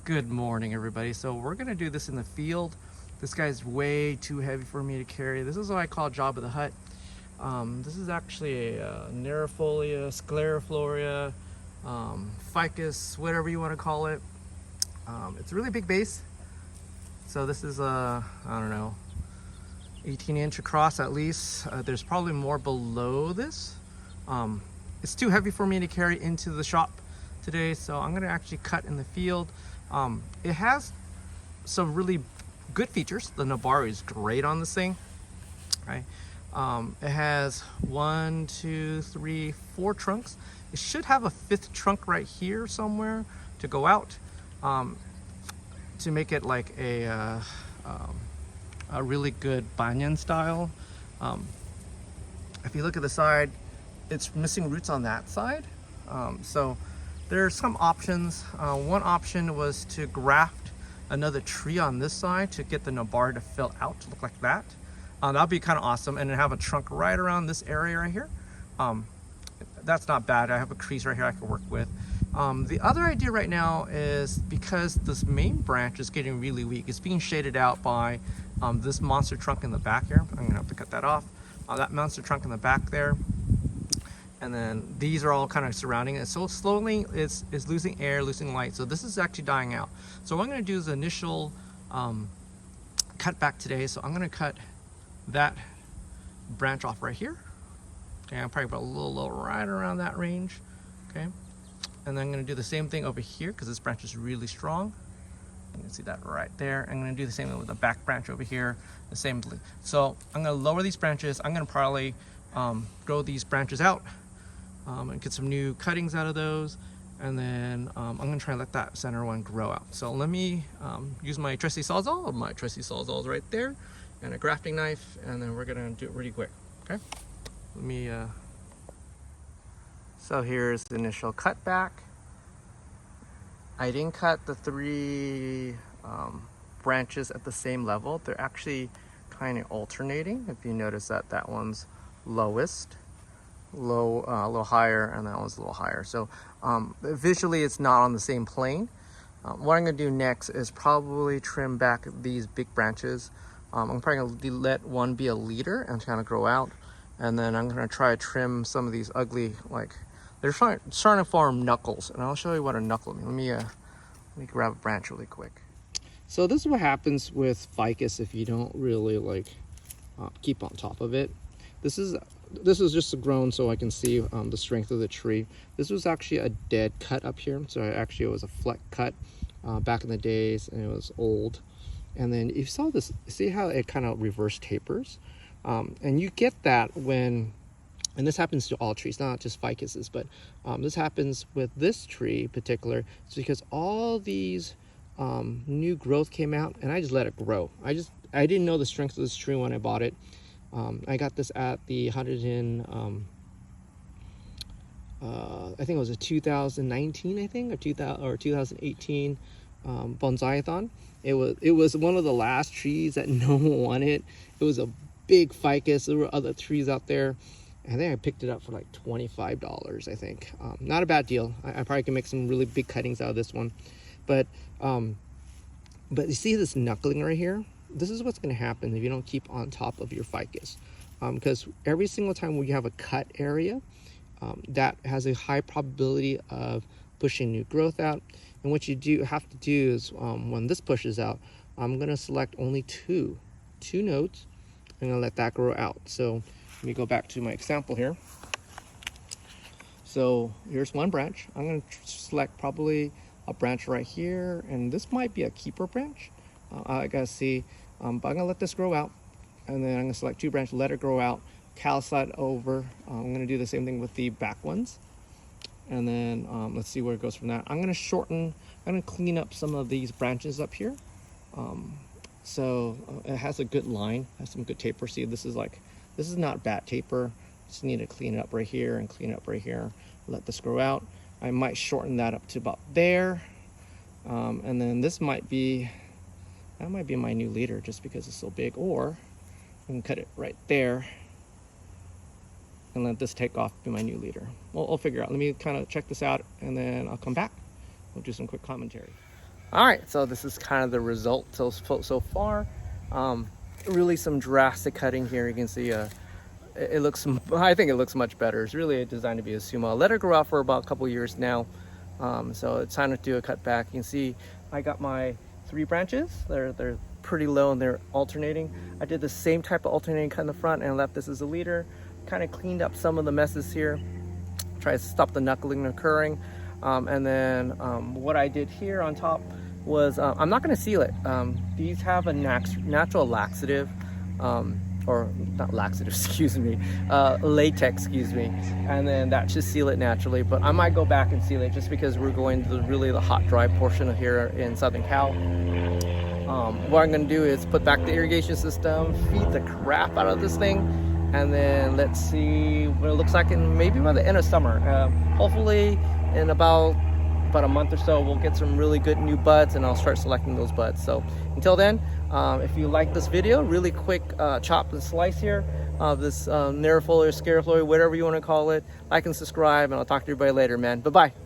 Good morning, everybody. So we're gonna do this in the field. This guy's way too heavy for me to carry. This is what I call job of the hut. This is actually a Nerifloria, Sclerifloria, Ficus, whatever you want to call it. It's a really big base. So this is I don't know, 18-inch across at least. There's probably more below this. It's too heavy for me to carry into the shop today, so I'm gonna actually cut in the field. It has some really good features. The Nabari is great on this thing, right? It has 1, 2, 3, 4 trunks. It should have a 5th trunk right here somewhere to go out, to make it like a really good banyan style. If you look at the side, it's missing roots on that side. So there's some options. One option was to graft another tree on this side to get the Nabari to fill out to look like that. That'd be kind of awesome, and then have a trunk right around this area right here. That's not bad. I have a crease right here I can work with. The other idea right now is, because this main branch is getting really weak, it's being shaded out by this monster trunk in the back here. I'm gonna have to cut that off. That monster trunk in the back there. And then these are all kind of surrounding it. So slowly it's losing air, losing light. So this is actually dying out. So what I'm going to do is the initial cut back today. So I'm going to cut that branch off right here. Okay, I'm probably about a little right around that range. Okay, and then I'm going to do the same thing over here because this branch is really strong. You can see that right there. I'm going to do the same thing with the back branch over here. The same. So I'm going to lower these branches. I'm going to probably grow these branches out. And get some new cuttings out of those, and then I'm gonna try and let that center one grow out. So let me use my trusty sawzall. My trusty sawzall is right there, and a grafting knife, and then we're gonna do it really quick. Okay, let me so here's the initial cut back. I didn't cut the 3 branches at the same level. They're actually kind of alternating. If you notice that that one's lowest, a little higher, and that one's a little higher. So visually it's not on the same plane. What I'm going to do next is probably trim back these big branches. I'm probably going to let one be a leader and kind of grow out, and then I'm going to try to trim some of these ugly, like they're starting to form knuckles, and I'll show you what a knuckle means. Let me grab a branch really quick. So this is what happens with ficus if you don't really keep on top of it. This is just grown so I can see the strength of the tree. This was actually a dead cut up here. So actually it was a fleck cut back in the days, and it was old. And then you saw this, see how it kind of reverse tapers? And you get that when, and this happens to all trees, not just ficuses, but this happens with this tree in particular. It's because all these new growth came out, and I just let it grow. I didn't know the strength of this tree when I bought it. I got this at the I think it was a 2019, I think, or 2018 Bonsai-a-thon. It was one of the last trees that no one wanted. It was a big ficus. There were other trees out there. I think I picked it up for like $25, I think. Not a bad deal. I probably can make some really big cuttings out of this one. But you see this knuckling right here? This is what's going to happen if you don't keep on top of your ficus, because every single time when you have a cut area, that has a high probability of pushing new growth out. And what you have to do is, when this pushes out, I'm going to select only two nodes. I'm going to let that grow out. So let me go back to my example here. So here's one branch. I'm going to select probably a branch right here, and this might be a keeper branch. I gotta see, but I'm gonna let this grow out, and then I'm gonna select 2 branches, let it grow out, calcite over. I'm gonna do the same thing with the back ones, and then let's see where it goes from that. I'm gonna clean up some of these branches up here, so it has a good line, has some good taper. See, this is not bad taper. Just need to clean it up right here and clean it up right here. Let this grow out. I might shorten that up to about there, and then this might be. That might be my new leader just because it's so big, or I can cut it right there and let this take off to my new leader. Well, I'll figure out. Let me kind of check this out, and then I'll come back. We'll do some quick commentary. All right, so this is kind of the result so far. Really some drastic cutting here. You can see it looks, I think it looks much better. It's really designed to be a sumo. I let it grow out for about a couple years now. So it's time to do a cut back. You can see I got my 3 branches. They're pretty low and they're alternating. I did the same type of alternating cut in the front and left this as a leader. Kind of cleaned up some of the messes here. Try to stop the knuckling occurring. And then what I did here on top was, I'm not going to seal it. These have a natural laxative, or not laxative, excuse me, latex, excuse me, and then that should seal it naturally. But I might go back and seal it just because we're going to really the hot, dry portion of here in Southern Cal. What I'm going to do is put back the irrigation system, feed the crap out of this thing, and then let's see what it looks like in maybe by the end of summer. Hopefully in about a month or so, we'll get some really good new buds and I'll start selecting those buds. So until then, if you like this video, really quick chop and slice here of this Nerifloria, Scarifolia, whatever you want to call it, like and subscribe, and I'll talk to everybody later, man. Bye-bye.